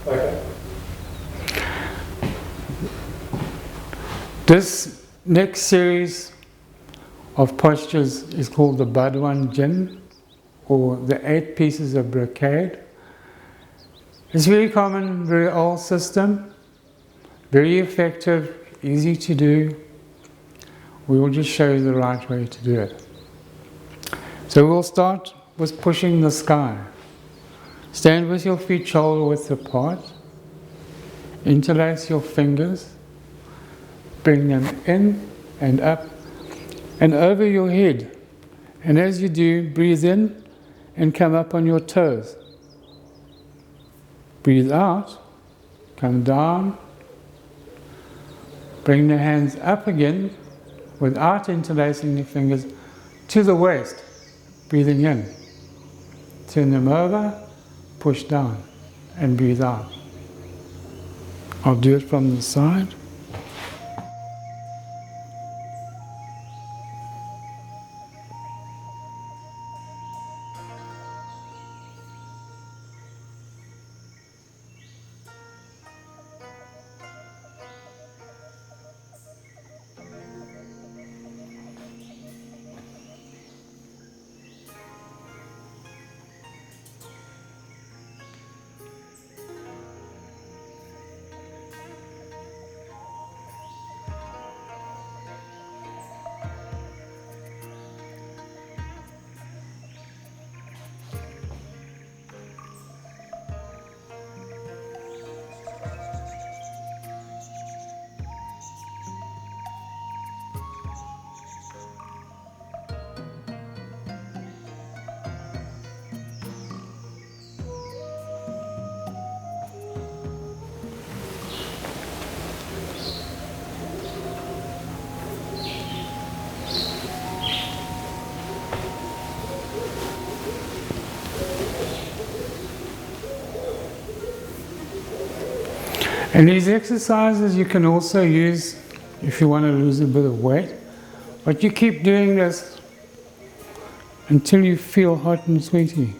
Okay. This next series of postures is called the Duan Jin, or the 8 pieces of brocade. It's very common, very old system, very effective, easy to do. We will just show you the right way to do it. So we'll start with pushing the sky. Stand with your feet shoulder width apart. Interlace your fingers. Bring them in and up and over your head. And as you do, breathe in and come up on your toes. Breathe out, come down. Bring the hands up again without interlacing the fingers to the waist. Breathing in. Turn them over, push down and breathe out. I'll do it from the side. And these exercises you can also use if you want to lose a bit of weight. But you keep doing this until you feel hot and sweaty.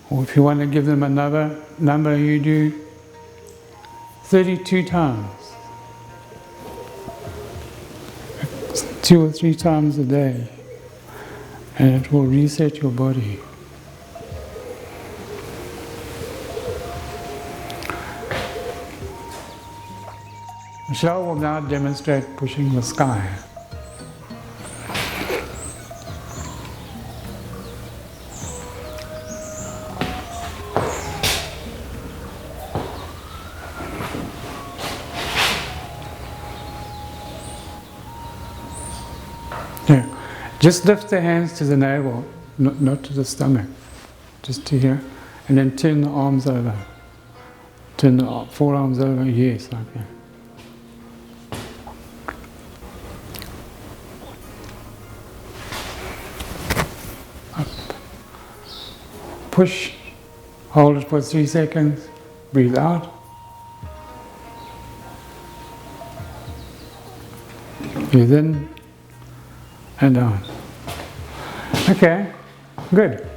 Or if you want to give them another number, you do 32 times. 2 or 3 times a day. And it will reset your body. Michelle will now demonstrate pushing the sky. Yeah. Just lift the hands to the navel, not to the stomach, just to here, and then turn the arms over. Turn the forearms over, yes, like that. Push, hold it for 3 seconds, breathe out. Breathe in and down. Okay, good.